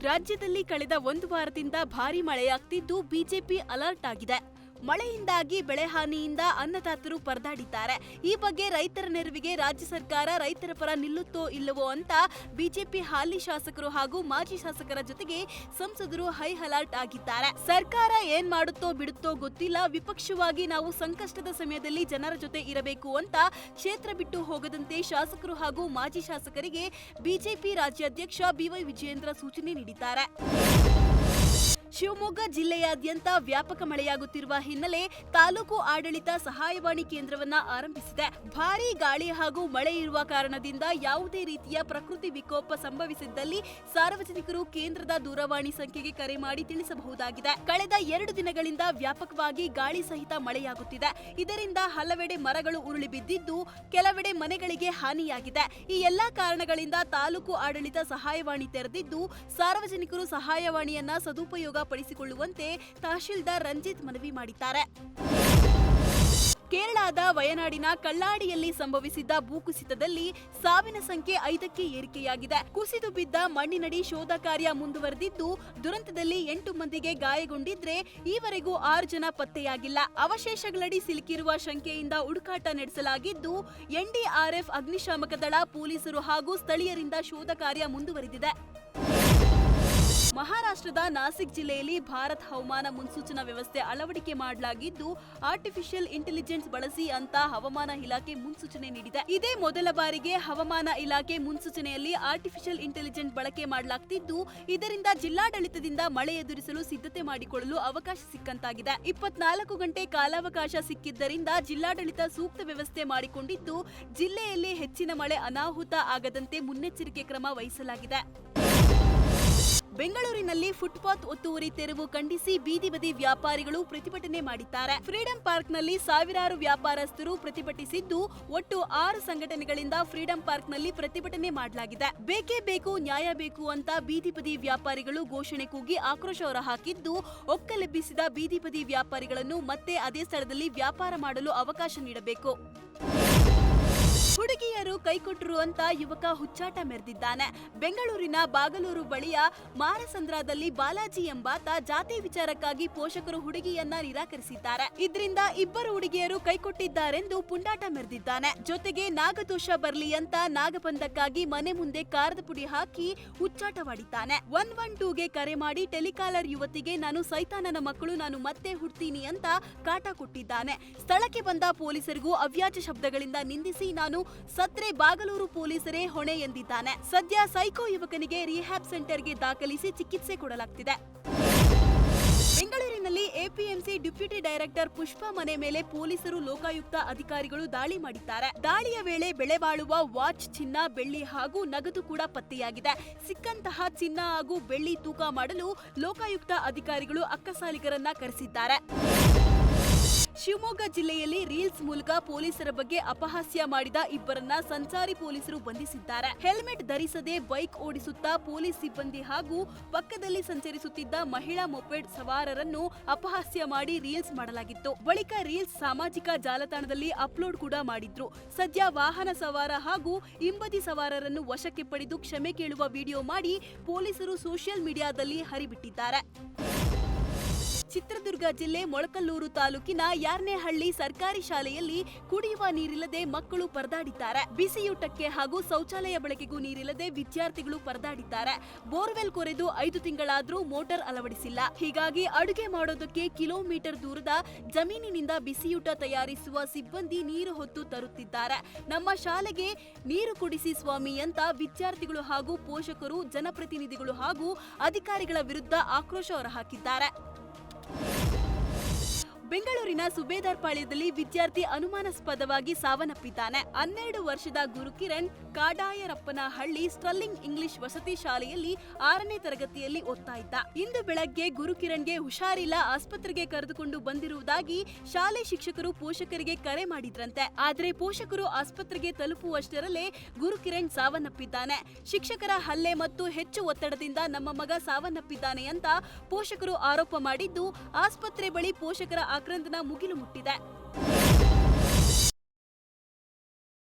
ರಾಜ್ಯದಲ್ಲಿ ಕಳೆದ ಒಂದು ವಾರದಿಂದ ಭಾರೀ ಮಳೆಯಾಗ್ತಿದ್ದು ಬಿಜೆಪಿ ಅಲರ್ಟ್ ಆಗಿದೆ. ಮಳೆಯಿಂದಾಗಿ ಬೆಳೆ ಹಾನಿಯಿಂದ ಅನ್ನದಾತರು ಪರದಾಡಿದ್ದಾರೆ. ಈ ಬಗ್ಗೆ ರೈತರ ನೆರವಿಗೆ ರಾಜ್ಯ ಸರ್ಕಾರ ರೈತರ ಪರ ನಿಲ್ಲುತ್ತೋ ಇಲ್ಲವೋ ಅಂತ ಬಿಜೆಪಿ ಹಾಲಿ ಶಾಸಕರು ಹಾಗೂ ಮಾಜಿ ಶಾಸಕರ ಜೊತೆಗೆ ಸಂಸದರು ಹೈ ಅಲರ್ಟ್ ಆಗಿದ್ದಾರೆ. ಸರ್ಕಾರ ಏನ್ ಮಾಡುತ್ತೋ ಬಿಡುತ್ತೋ ಗೊತ್ತಿಲ್ಲ, ವಿಪಕ್ಷವಾಗಿ ನಾವು ಸಂಕಷ್ಟದ ಸಮಯದಲ್ಲಿ ಜನರ ಜೊತೆ ಇರಬೇಕು ಅಂತ ಕ್ಷೇತ್ರ ಬಿಟ್ಟು ಹೋಗದಂತೆ ಶಾಸಕರು ಹಾಗೂ ಮಾಜಿ ಶಾಸಕರಿಗೆ ಬಿಜೆಪಿ ರಾಜ್ಯಾಧ್ಯಕ್ಷ ಬಿವೈ ವಿಜಯೇಂದ್ರ ಸೂಚನೆ ನೀಡಿದ್ದಾರೆ. ಶಿವಮೊಗ್ಗ ಜಿಲ್ಲೆಯಾದ್ಯಂತ ವ್ಯಾಪಕ ಮಳೆಯಾಗುತ್ತಿರುವ ಹಿನ್ನೆಲೆ ತಾಲೂಕು ಆಡಳಿತ ಸಹಾಯವಾಣಿ ಕೇಂದ್ರವನ್ನ ಆರಂಭಿಸಿದೆ. ಭಾರೀ ಗಾಳಿ ಹಾಗೂ ಮಳೆ ಇರುವ ಕಾರಣದಿಂದ ಯಾವುದೇ ರೀತಿಯ ಪ್ರಕೃತಿ ವಿಕೋಪ ಸಂಭವಿಸಿದ್ದಲ್ಲಿ ಸಾರ್ವಜನಿಕರು ಕೇಂದ್ರದ ದೂರವಾಣಿ ಸಂಖ್ಯೆಗೆ ಕರೆ ಮಾಡಿ ತಿಳಿಸಬಹುದಾಗಿದೆ. ಕಳೆದ 2 ದಿನಗಳಿಂದ ವ್ಯಾಪಕವಾಗಿ ಗಾಳಿ ಸಹಿತ ಮಳೆಯಾಗುತ್ತಿದೆ. ಇದರಿಂದ ಹಲವೆಡೆ ಮರಗಳು ಉರುಳಿ ಬಿದ್ದಿದ್ದು ಕೆಲವೆಡೆ ಮನೆಗಳಿಗೆ ಹಾನಿಯಾಗಿದೆ. ಈ ಎಲ್ಲಾ ಕಾರಣಗಳಿಂದ ತಾಲೂಕು ಆಡಳಿತ ಸಹಾಯವಾಣಿ ತೆರೆದಿದ್ದು ಸಾರ್ವಜನಿಕರು ಸಹಾಯವಾಣಿಯನ್ನ ಸದುಪಯೋಗ ಪಡಿಸಿಕೊಳ್ಳುವಂತೆ ತಹಶೀಲ್ದಾರ್ ರಂಜಿತ್ ಮನವಿ ಮಾಡಿದ್ದಾರೆ. ಕೇರಳದ ವಯನಾಡಿನ ಕಳ್ಳಾಡಿಯಲ್ಲಿ ಸಂಭವಿಸಿದ್ದ ಭೂಕುಸಿತದಲ್ಲಿ ಸಾವಿನ ಸಂಖ್ಯೆ 5ಕ್ಕೆ ಏರಿಕೆಯಾಗಿದೆ. ಕುಸಿದು ಬಿದ್ದ ಮಣ್ಣಿನಡಿ ಶೋಧ ಕಾರ್ಯ ಮುಂದುವರೆದಿದ್ದು ದುರಂತದಲ್ಲಿ 8 ಮಂದಿಗೆ ಗಾಯಗೊಂಡಿದ್ರೆ ಈವರೆಗೂ 6 ಜನ ಪತ್ತೆಯಾಗಿಲ್ಲ. ಅವಶೇಷಗಳಡಿ ಸಿಲುಕಿರುವ ಶಂಕೆಯಿಂದ ಹುಡುಕಾಟ ನಡೆಸಲಾಗಿದ್ದು ಎನ್ಡಿಆರ್ಎಫ್, ಅಗ್ನಿಶಾಮಕ ದಳ, ಪೊಲೀಸರು ಹಾಗೂ ಸ್ಥಳೀಯರಿಂದ ಶೋಧ ಕಾರ್ಯ ಮುಂದುವರೆದಿದೆ. ಮಹಾರಾಷ್ಟ್ರದ ನಾಸಿಕ್ ಜಿಲ್ಲೆಯಲ್ಲಿ ಭಾರತ್ ಹವಾಮಾನ ಮುನ್ಸೂಚನಾ ವ್ಯವಸ್ಥೆ ಅಳವಡಿಕೆ ಮಾಡಲಾಗಿದ್ದು ಆರ್ಟಿಫಿಷಿಯಲ್ ಇಂಟೆಲಿಜೆನ್ಸ್ ಬಳಸಿ ಅಂತ ಹವಾಮಾನ ಇಲಾಖೆ ಮುನ್ಸೂಚನೆ ನೀಡಿದೆ. ಇದೇ ಮೊದಲ ಬಾರಿಗೆ ಹವಾಮಾನ ಇಲಾಖೆ ಮುನ್ಸೂಚನೆಯಲ್ಲಿ ಆರ್ಟಿಫಿಷಿಯಲ್ ಇಂಟೆಲಿಜೆನ್ಸ್ ಬಳಕೆ ಮಾಡಲಾಗ್ತಿದ್ದು ಇದರಿಂದ ಜಿಲ್ಲಾಡಳಿತದಿಂದ ಮಳೆ ಎದುರಿಸಲು ಸಿದ್ಧತೆ ಮಾಡಿಕೊಳ್ಳಲು ಅವಕಾಶ ಸಿಕ್ಕಂತಾಗಿದೆ. 24 ಗಂಟೆ ಕಾಲಾವಕಾಶ ಸಿಕ್ಕಿದ್ದರಿಂದ ಜಿಲ್ಲಾಡಳಿತ ಸೂಕ್ತ ವ್ಯವಸ್ಥೆ ಮಾಡಿಕೊಂಡಿದ್ದು ಜಿಲ್ಲೆಯಲ್ಲಿ ಹೆಚ್ಚಿನ ಮಳೆ ಅನಾಹುತ ಆಗದಂತೆ ಮುನ್ನೆಚ್ಚರಿಕೆ ಕ್ರಮ ವಹಿಸಲಾಗಿದೆ. ಬೆಂಗಳೂರಿನಲ್ಲಿ ಫುಟ್ಪಾತ್ ಒತ್ತುವರಿ ತೆರವು ಖಂಡಿಸಿ ಬೀದಿ ಬದಿ ವ್ಯಾಪಾರಿಗಳು ಪ್ರತಿಭಟನೆ ಮಾಡಿದ್ದಾರೆ. ಫ್ರೀಡಂ ಪಾರ್ಕ್ನಲ್ಲಿ ಸಾವಿರಾರು ವ್ಯಾಪಾರಸ್ಥರು ಪ್ರತಿಭಟಿಸಿದ್ದು ಒಟ್ಟು 6 ಸಂಘಟನೆಗಳಿಂದ ಫ್ರೀಡಂ ಪಾರ್ಕ್ನಲ್ಲಿ ಪ್ರತಿಭಟನೆ ಮಾಡಲಾಗಿದೆ. ಬೇಕೇ ಬೇಕು, ನ್ಯಾಯ ಬೇಕು ಅಂತ ಬೀದಿ ಬದಿ ವ್ಯಾಪಾರಿಗಳು ಘೋಷಣೆ ಕೂಗಿ ಆಕ್ರೋಶ ಹೊರಹಾಕಿದ್ದು ಒಕ್ಕಲೆಬ್ಬಿಸಿದ ಬೀದಿ ಬದಿ ವ್ಯಾಪಾರಿಗಳನ್ನು ಮತ್ತೆ ಅದೇ ಸ್ಥಳದಲ್ಲಿ ವ್ಯಾಪಾರ ಮಾಡಲು ಅವಕಾಶ ನೀಡಬೇಕು. ಹುಡುಗಿಯರು ಕೈಕೊಟ್ಟರು ಅಂತ ಯುವಕ ಹುಚ್ಚಾಟ ಮೆರೆದಿದ್ದಾನೆ. ಬೆಂಗಳೂರಿನ ಬಾಗಲೂರು ಬಳಿಯ ಮಾರಸಂದ್ರದಲ್ಲಿ ಬಾಲಾಜಿ ಎಂಬಾತ ಜಾತಿ ವಿಚಾರಕ್ಕಾಗಿ ಪೋಷಕರು ಹುಡುಗಿಯನ್ನ ನಿರಾಕರಿಸಿದ್ದಾರೆ. ಇದರಿಂದ 2 ಹುಡುಗಿಯರು ಕೈಕೊಟ್ಟಿದ್ದಾರೆಂದು ಪುಂಡಾಟ ಮೆರೆದಿದ್ದಾನೆ. ಜೊತೆಗೆ ನಾಗದೋಷ ಬರ್ಲಿ ಅಂತ ನಾಗಬಂಧಕ್ಕಾಗಿ ಮನೆ ಮುಂದೆ ಕಾರದ ಪುಡಿ ಹಾಕಿ ಹುಚ್ಚಾಟವಾಡಿದ್ದಾನೆ. 112ಗೆ ಕರೆ ಮಾಡಿ ಟೆಲಿಕಾಲರ್ ಯುವತಿಗೆ ನಾನು ಸೈತಾನನ ಮಕ್ಕಳು, ನಾನು ಮತ್ತೆ ಹುಡ್ತೀನಿ ಅಂತ ಕಾಟ ಕೊಟ್ಟಿದ್ದಾನೆ. ಸ್ಥಳಕ್ಕೆ ಬಂದ ಪೊಲೀಸರಿಗೂ ಅವ್ಯಾಜ ಶಬ್ದಗಳಿಂದ ನಿಂದಿಸಿ ನಾನು ಸತ್ರೆ ಬಾಗಲೂರು ಪೊಲೀಸರೇ ಹೊಣೆ ಎಂದಿದ್ದಾನೆ. ಸದ್ಯ ಸೈಕೋ ಯುವಕನಿಗೆ ರಿಹ್ಯಾಬ್ ಸೆಂಟರ್ಗೆ ದಾಖಲಿಸಿ ಚಿಕಿತ್ಸೆ ಕೊಡಲಾಗ್ತಿದೆ. ಬೆಂಗಳೂರಿನಲ್ಲಿ ಎಪಿಎಂಸಿ ಡೆಪ್ಯೂಟಿ ಡೈರೆಕ್ಟರ್ ಪುಷ್ಪಾ ಮನೆ ಮೇಲೆ ಪೊಲೀಸರು, ಲೋಕಾಯುಕ್ತ ಅಧಿಕಾರಿಗಳು ದಾಳಿ ಮಾಡಿದ್ದಾರೆ. ದಾಳಿಯ ವೇಳೆ ಬೆಲೆ ಬಾಳುವ ವಾಚ್, ಚಿನ್ನ, ಬೆಳ್ಳಿ ಹಾಗೂ ನಗದು ಕೂಡ ಪತ್ತೆಯಾಗಿದೆ. ಸಿಕ್ಕಂತಹ ಚಿನ್ನ ಹಾಗೂ ಬೆಳ್ಳಿ ತೂಕ ಮಾಡಲು ಲೋಕಾಯುಕ್ತ ಅಧಿಕಾರಿಗಳು ಅಕ್ಕಸಾಲಿಗರನ್ನ ಕರೆಸಿದ್ದಾರೆ. ಶಿವಮೊಗ್ಗ ಜಿಲ್ಲೆಯಲ್ಲಿ ರೀಲ್ಸ್ ಮೂಲಕ ಪೊಲೀಸರ ಬಗ್ಗೆ ಅಪಹಾಸ್ಯ ಮಾಡಿದ 2ರನ್ನ ಸಂಚಾರಿ ಪೊಲೀಸರು ಬಂಧಿಸಿದ್ದಾರೆ. ಹೆಲ್ಮೆಟ್ ಧರಿಸದೆ ಬೈಕ್ ಓಡಿಸುತ್ತಾ ಪೊಲೀಸ್ ಸಿಬ್ಬಂದಿ ಹಾಗೂ ಪಕ್ಕದಲ್ಲಿ ಸಂಚರಿಸುತ್ತಿದ್ದ ಮಹಿಳಾ ಮೊಪೆಡ್ ಸವಾರರನ್ನು ಅಪಹಾಸ್ಯ ಮಾಡಿ ರೀಲ್ಸ್ ಮಾಡಲಾಗಿತ್ತು. ಬಳಿಕ ರೀಲ್ಸ್ ಸಾಮಾಜಿಕ ಜಾಲತಾಣದಲ್ಲಿ ಅಪ್ಲೋಡ್ ಕೂಡ ಮಾಡಿದ್ರು. ಸದ್ಯ ವಾಹನ ಸವಾರ ಹಾಗೂ ಹಿಂಬದಿ ಸವಾರರನ್ನು ವಶಕ್ಕೆ ಪಡೆದು ಕ್ಷಮೆ ಕೇಳುವ ವಿಡಿಯೋ ಮಾಡಿ ಪೊಲೀಸರು ಸೋಷಿಯಲ್ ಮೀಡಿಯಾದಲ್ಲಿ ಹರಿಬಿಟ್ಟಿದ್ದಾರೆ. ಚಿತ್ರದುರ್ಗ ಜಿಲ್ಲೆ ಮೊಳಕಲ್ಲೂರು ತಾಲೂಕಿನ ಯಾರ್ನೇಹಳ್ಳಿ ಸರ್ಕಾರಿ ಶಾಲೆಯಲ್ಲಿ ಕುಡಿಯುವ ನೀರಿಲ್ಲದೆ ಮಕ್ಕಳು ಪರದಾಡಿದ್ದಾರೆ. ಬಿಸಿಯೂಟಕ್ಕೆ ಹಾಗೂ ಶೌಚಾಲಯ ಬಳಕೆಗೂ ನೀರಿಲ್ಲದೆ ವಿದ್ಯಾರ್ಥಿಗಳು ಪರದಾಡಿದ್ದಾರೆ. ಬೋರ್ವೆಲ್ ಕೊರೆದು 5 ತಿಂಗಳಾದ್ರೂ ಮೋಟಾರ್ ಅಳವಡಿಸಿಲ್ಲ. ಹೀಗಾಗಿ ಅಡುಗೆ ಮಾಡೋದಕ್ಕೆ ಕಿಲೋಮೀಟರ್ ದೂರದ ಜಮೀನಿನಿಂದ ಬಿಸಿಯೂಟ ತಯಾರಿಸುವ ಸಿಬ್ಬಂದಿ ನೀರು ಹೊತ್ತು ತರುತ್ತಿದ್ದಾರೆ. ನಮ್ಮ ಶಾಲೆಗೆ ನೀರು ಕುಡಿಸಿ ಸ್ವಾಮಿ ಅಂತ ವಿದ್ಯಾರ್ಥಿಗಳು ಹಾಗೂ ಪೋಷಕರು, ಜನಪ್ರತಿನಿಧಿಗಳು ಹಾಗೂ ಅಧಿಕಾರಿಗಳ ವಿರುದ್ಧ ಆಕ್ರೋಶ ಹೊರಹಾಕಿದ್ದಾರೆ. ಬೆಂಗಳೂರಿನ ಸುಬೇದಾರ್ ಪಾಳ್ಯದಲ್ಲಿ ವಿದ್ಯಾರ್ಥಿ ಅನುಮಾನಾಸ್ಪದವಾಗಿ ಸಾವನ್ನಪ್ಪಿದ್ದಾನೆ. 12 ವರ್ಷದ ಗುರುಕಿರಣ್ ಕಾಡಾಯರಪ್ಪನಹಳ್ಳಿ ಸ್ಟರ್ಲಿಂಗ್ ಇಂಗ್ಲಿಷ್ ವಸತಿ ಶಾಲೆಯಲ್ಲಿ 6ನೇ ತರಗತಿಯಲ್ಲಿ ಓದ್ತಾ ಇದ್ದ. ಇಂದು ಬೆಳಗ್ಗೆ ಗುರುಕಿರಣ್ಗೆ ಹುಷಾರಿಲ್ಲ, ಆಸ್ಪತ್ರೆಗೆ ಕರೆದುಕೊಂಡು ಬಂದಿರುವುದಾಗಿ ಶಾಲೆ ಶಿಕ್ಷಕರು ಪೋಷಕರಿಗೆ ಕರೆ ಮಾಡಿದ್ರಂತೆ. ಆದರೆ ಪೋಷಕರು ಆಸ್ಪತ್ರೆಗೆ ತಲುಪುವಷ್ಟರಲ್ಲೇ ಗುರುಕಿರಣ್ ಸಾವನ್ನಪ್ಪಿದ್ದಾನೆ. ಶಿಕ್ಷಕರ ಹಲ್ಲೆ ಮತ್ತು ಹೆಚ್ಚು ಒತ್ತಡದಿಂದ ನಮ್ಮ ಮಗ ಸಾವನ್ನಪ್ಪಿದ್ದಾನೆ ಅಂತ ಪೋಷಕರು ಆರೋಪ ಮಾಡಿದ್ದು ಆಸ್ಪತ್ರೆ ಬಳಿ ಪೋಷಕರ ಆಕ್ರಂದನ ಮುಗಿಲು ಮುಟ್ಟಿದೆ.